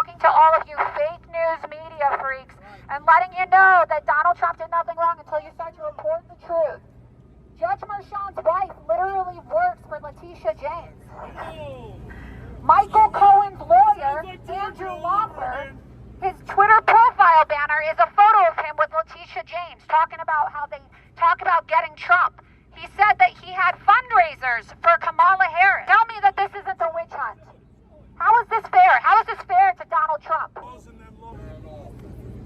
talking to all of you fake news media freaks and letting you know that Donald Trump did nothing wrong until you start to report the truth. Judge Merchan's wife literally works for Letitia James. Michael Cohen's lawyer, Andrew Lawford, his Twitter profile banner is a photo of him with Letitia James talking about how they talk about getting Trump. He said that he had fundraisers for Kamala Harris. Tell me that this isn't a witch hunt. How is this fair? How is this fair to Donald Trump?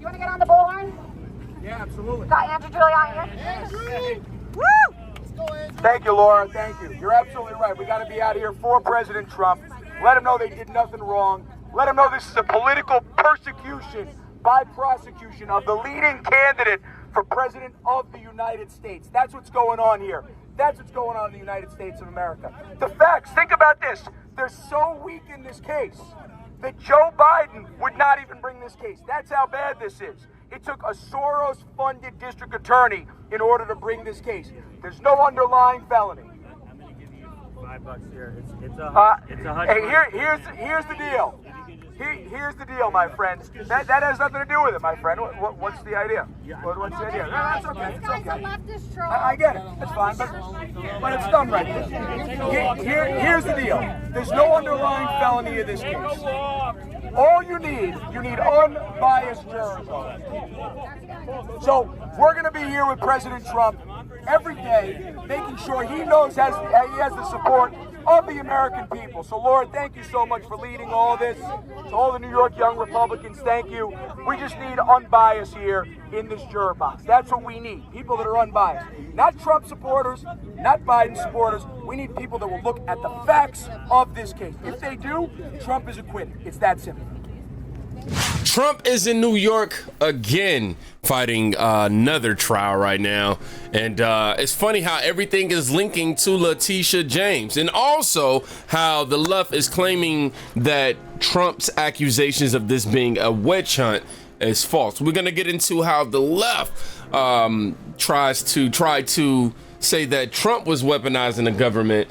You want to get on the bullhorn? Yeah, absolutely. Got Andrew Giuliani here? Woo! Thank you, Laura. Thank you. You're absolutely right. We got to be out of here for President Trump. Let him know they did nothing wrong. Let him know this is a political persecution by prosecution of the leading candidate for President of the United States. That's what's going on here. That's what's going on in the United States of America. The facts, think about this. They're so weak in this case that Joe Biden would not even bring this case. That's how bad this is. It took a Soros-funded district attorney in order to bring this case. There's no underlying felony. I'm going to give you $5 here. It's a hush. Hey, here's the deal. Here's the deal, my friend. That has nothing to do with it, my friend. What's the idea? What's the idea? No, that's okay. It's okay. I get it. It's fine, but it's done right there. Here's the deal. There's no underlying felony in this case. All you need unbiased jurors on it. So we're going to be here with President Trump every day, making sure he knows he has the support of the American people. So, Lord, thank you so much for leading all this. To all the New York Young Republicans, thank you. We just need unbiased here in this juror box. That's what we need, people that are unbiased. Not Trump supporters, not Biden supporters. We need people that will look at the facts of this case. If they do, Trump is acquitted. It's that simple. Trump is in New York again, fighting another trial right now. And it's funny how everything is linking to Letitia James, and also how the left is claiming that Trump's accusations of this being a witch hunt is false. We're going to get into how the left tries to say that Trump was weaponizing the government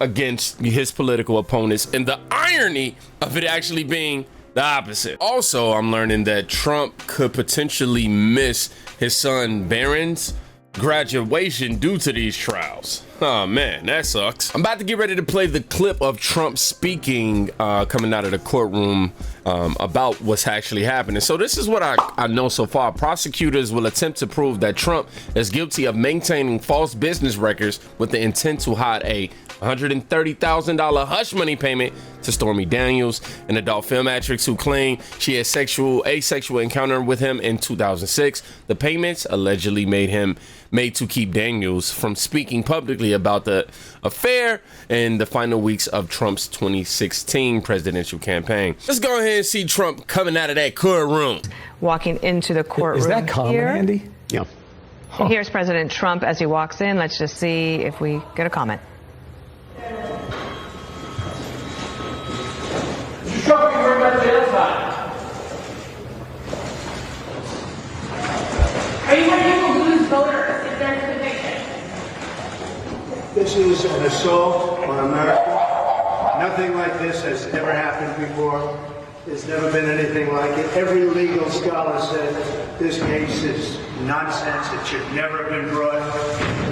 against his political opponents, and the irony of it actually being the opposite. Also, I'm learning that Trump could potentially miss his son Barron's graduation due to these trials. Oh man, that sucks. I'm about to get ready to play the clip of Trump speaking coming out of the courtroom about what's actually happening. So this is what I know so far. Prosecutors will attempt to prove that Trump is guilty of maintaining false business records with the intent to hide a $130,000 hush money payment to Stormy Daniels, an adult film actress who claimed she had a sexual encounter with him in 2006. The payments allegedly made to keep Daniels from speaking publicly about the affair in the final weeks of Trump's 2016 presidential campaign. Let's go ahead and see Trump coming out of that courtroom. Walking into the courtroom. Is that common, here. Andy? Yeah. Huh. Here's President Trump as he walks in. Let's just see if we get a comment. Trump, you were about jail time. Are you going to lose voters if there's a conviction? This is an assault on America. Nothing like this has ever happened before. There's never been anything like it. Every legal scholar said this case is nonsense. It should never have been brought.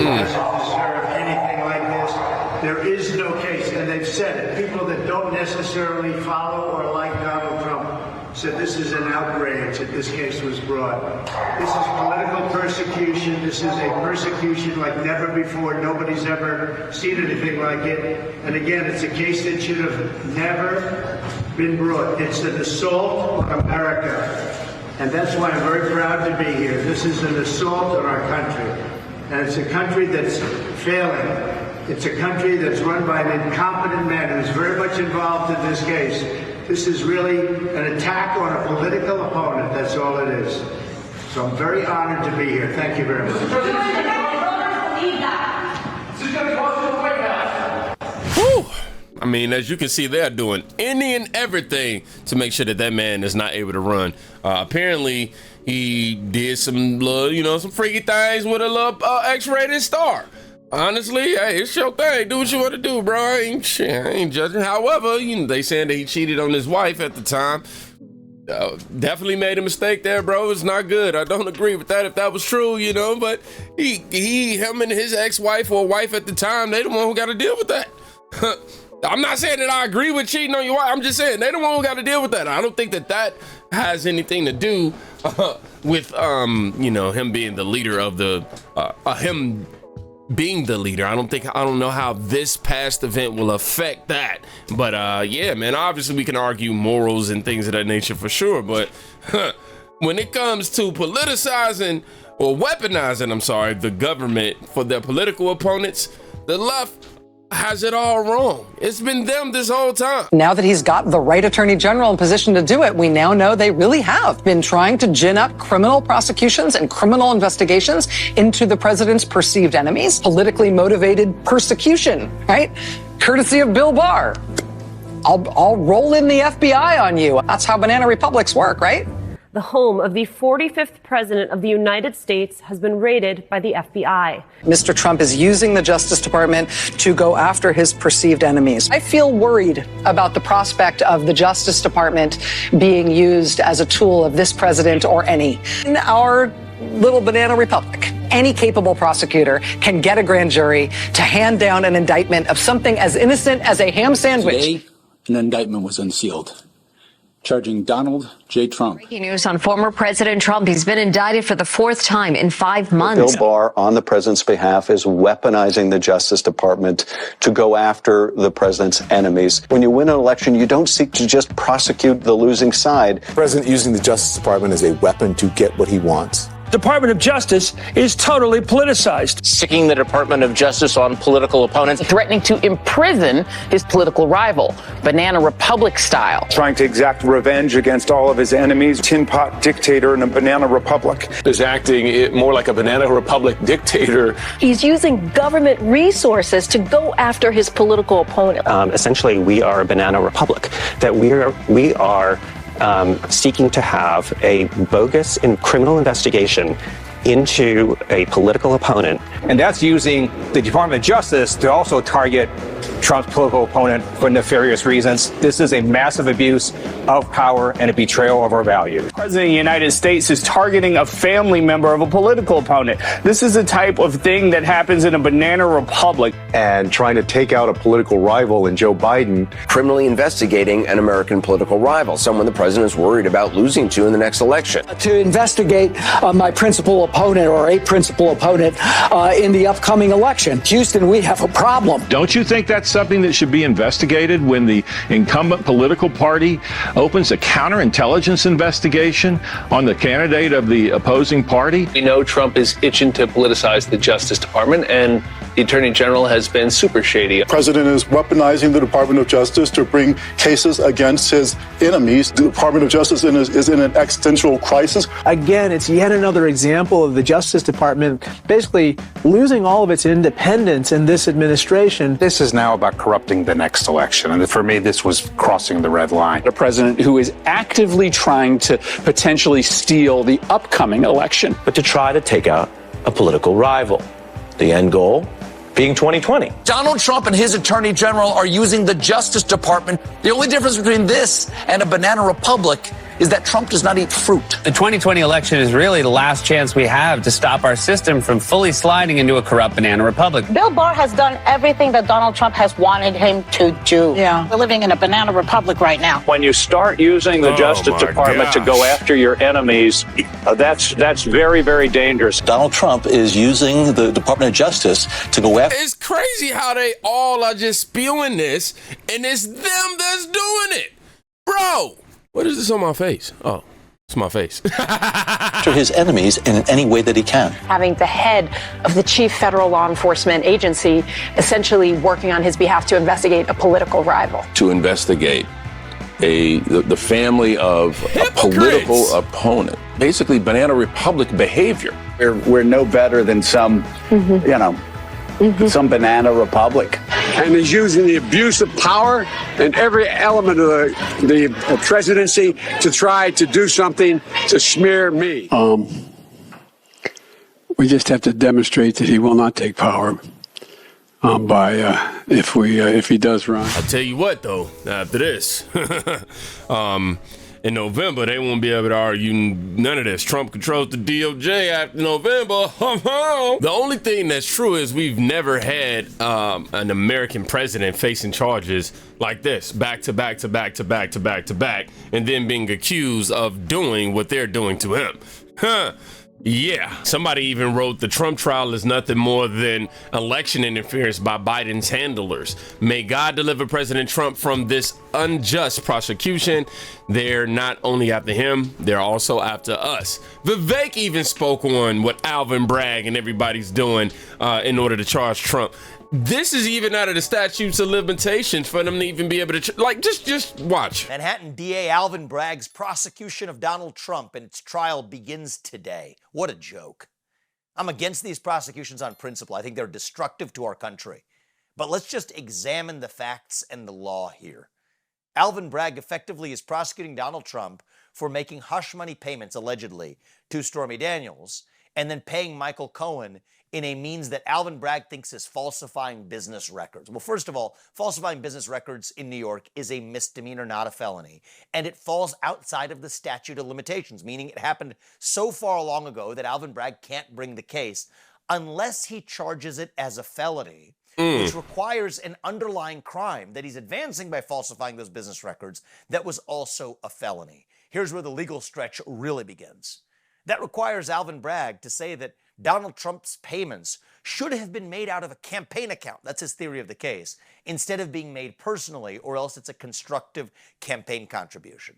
It doesn't deserve anything like this. There is no case, and they've said it. People that don't necessarily follow or like Donald Trump said this is an outrage that this case was brought. This is political persecution. This is a persecution like never before. Nobody's ever seen anything like it. And again, it's a case that should have never been brought. It's an assault on America. And that's why I'm very proud to be here. This is an assault on our country. And it's a country that's failing. It's a country that's run by an incompetent man who's very much involved in this case. This is really an attack on a political opponent. That's all it is. So I'm very honored to be here. Thank you very much. Whew. I mean, as you can see, they're doing any and everything to make sure that that man is not able to run. Apparently, he did some some freaky things with a little X-rated star. Honestly, hey, it's your thing. Do what you want to do, bro. I ain't judging. However, they saying that he cheated on his wife at the time. definitely made a mistake there, bro. It's not good. I don't agree with that if that was true, you know, but him and his ex-wife or wife at the time, they the one who got to deal with that. I'm not saying that I agree with cheating on your wife. I'm just saying they the one who got to deal with that. I don't think that has anything to do with, you know, him being the leader of the, him being the leader. I don't know how this past event will affect that, but yeah, man, obviously we can argue morals and things of that nature for sure, but when it comes to politicizing or weaponizing, I'm sorry, the government for their political opponents, the left has it all wrong. It's been them this whole time. Now that he's got the right attorney general in position to do it, we now know they really have been trying to gin up criminal prosecutions and criminal investigations into the president's perceived enemies, politically motivated persecution, right? Courtesy of Bill Barr. I'll roll in the FBI on you. That's how banana republics work, right? The home of the 45th president of the United States has been raided by the FBI. Mr. Trump is using the Justice Department to go after his perceived enemies. I feel worried about the prospect of the Justice Department being used as a tool of this president or any. In our little banana republic, any capable prosecutor can get a grand jury to hand down an indictment of something as innocent as a ham sandwich. Today, an indictment was unsealed, charging Donald J. Trump. Breaking news on former President Trump. He's been indicted for the 4th time in 5 months. Bill Barr, on the president's behalf, is weaponizing the Justice Department to go after the president's enemies. When you win an election, you don't seek to just prosecute the losing side. The president using the Justice Department as a weapon to get what he wants. Department of Justice is totally politicized. Sticking the Department of Justice on political opponents, threatening to imprison his political rival, Banana Republic style. Trying to exact revenge against all of his enemies, tin pot dictator in a banana republic. Is acting more like a banana republic dictator. He's using government resources to go after his political opponent. Essentially, we are a banana republic, that we are seeking to have a bogus and criminal investigation into a political opponent. And that's using the Department of Justice to also target Trump's political opponent for nefarious reasons. This is a massive abuse of power and a betrayal of our values. The President of the United States is targeting a family member of a political opponent. This is the type of thing that happens in a banana republic. And trying to take out a political rival in Joe Biden. Criminally investigating an American political rival, someone the president is worried about losing to in the next election. To investigate my principal opponent or a principal opponent in the upcoming election. Houston, we have a problem. Don't you think that's something that should be investigated when the incumbent political party opens a counterintelligence investigation on the candidate of the opposing party? We know Trump is itching to politicize the Justice Department, and the Attorney General has been super shady. The president is weaponizing the Department of Justice to bring cases against his enemies. The Department of Justice is in an existential crisis. Again, it's yet another example of the Justice Department basically losing all of its independence in this administration. This is now about corrupting the next election. And for me, this was crossing the red line. A president who is actively trying to potentially steal the upcoming election. But to try to take out a political rival. The end goal being 2020. Donald Trump and his attorney general are using the Justice Department. The only difference between this and a banana republic is that Trump does not eat fruit. The 2020 election is really the last chance we have to stop our system from fully sliding into a corrupt banana republic. Bill Barr has done everything that Donald Trump has wanted him to do. Yeah. We're living in a banana republic right now. When you start using the Justice Department to go after your enemies, that's very, very dangerous. Donald Trump is using the Department of Justice to go after. It's crazy how they all are just spewing this, and it's them that's doing it. Bro, what is this on my face? Oh, it's my face. To his enemies in any way that he can. Having the head of the chief federal law enforcement agency essentially working on his behalf to investigate a political rival. To investigate the family of a political opponent. Basically, banana republic behavior. We're no better than some, some banana republic. And he's using the abuse of power and every element of the presidency to try to do something to smear me. We just have to demonstrate that he will not take power if he does run. I'll tell you what, though, after this, in November, they won't be able to argue none of this. Trump controls the DOJ after November. The only thing that's true is we've never had an American president facing charges like this, back to back to back to back to back to back, and then being accused of doing what they're doing to him. Yeah, somebody even wrote the Trump trial is nothing more than election interference by Biden's handlers. May God deliver President Trump from this unjust prosecution. They're not only after him, they're also after us. Vivek even spoke on what Alvin Bragg and everybody's doing in order to charge Trump. This is even out of the statutes of limitations for them to even be able to, just watch. Manhattan DA Alvin Bragg's prosecution of Donald Trump and its trial begins today. What a joke. I'm against these prosecutions on principle. I think they're destructive to our country. But let's just examine the facts and the law here. Alvin Bragg effectively is prosecuting Donald Trump for making hush money payments, allegedly, to Stormy Daniels, and then paying Michael Cohen in a means that Alvin Bragg thinks is falsifying business records. Well, first of all, falsifying business records in New York is a misdemeanor, not a felony. And it falls outside of the statute of limitations, meaning it happened so far long ago that Alvin Bragg can't bring the case unless he charges it as a felony, which requires an underlying crime that he's advancing by falsifying those business records that was also a felony. Here's where the legal stretch really begins. That requires Alvin Bragg to say that Donald Trump's payments should have been made out of a campaign account. That's his theory of the case, instead of being made personally, or else it's a constructive campaign contribution.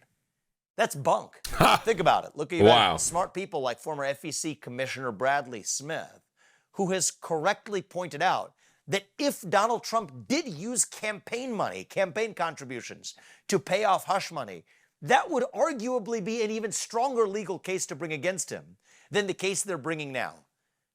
That's bunk. Think about it. Look at smart people like former FEC Commissioner Bradley Smith, who has correctly pointed out that if Donald Trump did use campaign money, campaign contributions, to pay off hush money, that would arguably be an even stronger legal case to bring against him than the case they're bringing now.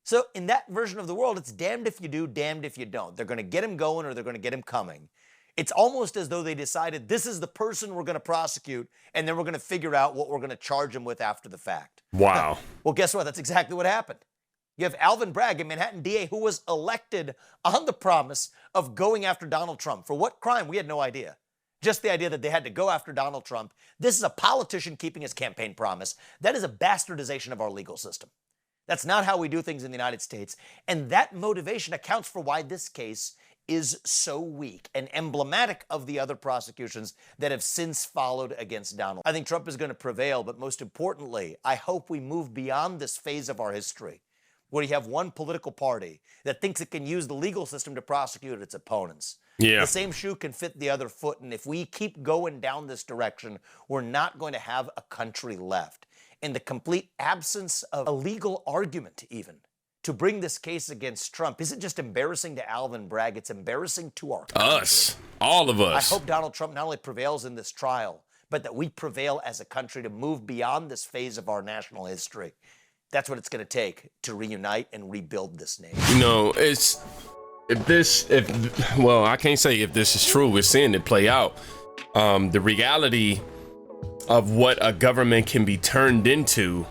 So in that version of the world, it's damned if you do, damned if you don't. They're going to get him going or they're going to get him coming. It's almost as though they decided this is the person we're going to prosecute, and then we're going to figure out what we're going to charge him with after the fact. Wow. Well, guess what? That's exactly what happened. You have Alvin Bragg, a Manhattan DA, who was elected on the promise of going after Donald Trump. For what crime? We had no idea. Just the idea that they had to go after Donald Trump. This is a politician keeping his campaign promise. That is a bastardization of our legal system. That's not how we do things in the United States. And that motivation accounts for why this case is so weak and emblematic of the other prosecutions that have since followed against Donald. I think Trump is going to prevail, but most importantly, I hope we move beyond this phase of our history where you have one political party that thinks it can use the legal system to prosecute its opponents. Yeah. The same shoe can fit the other foot, and if we keep going down this direction, we're not going to have a country left. In the complete absence of a legal argument even to bring this case against Trump isn't just embarrassing to Alvin Bragg, it's embarrassing to our country. Us, all of us. I hope Donald Trump not only prevails in this trial, but that we prevail as a country to move beyond this phase of our national history. That's what it's going to take to reunite and rebuild this nation. You know, well, I can't say if this is true. We're seeing it play out. The reality of what a government can be turned into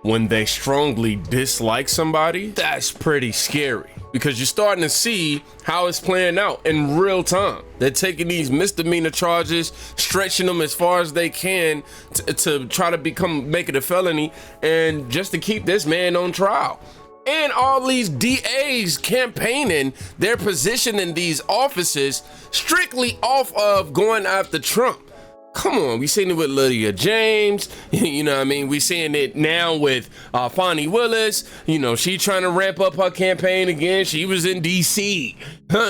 when they strongly dislike somebody, that's pretty scary, because you're starting to see how it's playing out in real time. They're taking these misdemeanor charges, stretching them as far as they can to try to make it a felony, and just to keep this man on trial. And all these DAs campaigning their position in these offices strictly off of going after Trump. Come on, we seen it with Lydia James, you know what I mean? We seeing it now with Fonnie Willis, you know, she trying to ramp up her campaign again. She was in DC,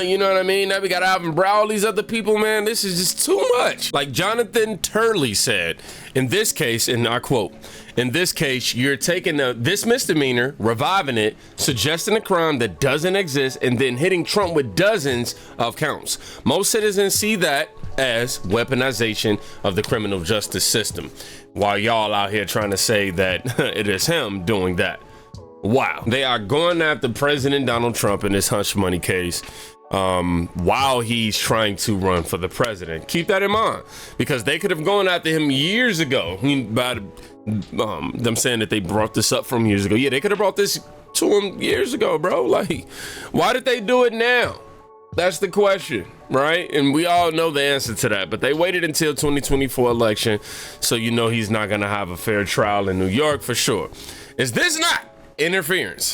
you know what I mean? Now we got Alvin Bragg, all these other people, man, this is just too much. Like Jonathan Turley said, in this case, and I quote, "In this case, you're taking this misdemeanor, reviving it, suggesting a crime that doesn't exist, and then hitting Trump with dozens of counts. Most citizens see that as weaponization of the criminal justice system, while y'all out here trying to say that it is him doing that." Wow. They are going after President Donald Trump in this hush money case while he's trying to run for the president. Keep that in mind, because they could have gone after him years ago. By them saying that they brought this up from years ago. Yeah, they could have brought this to him years ago, bro. Like, why did they do it now? That's the question, right? And we all know the answer to that, but they waited until 2024 election, so you know he's not going to have a fair trial in New York for sure. Is this not interference?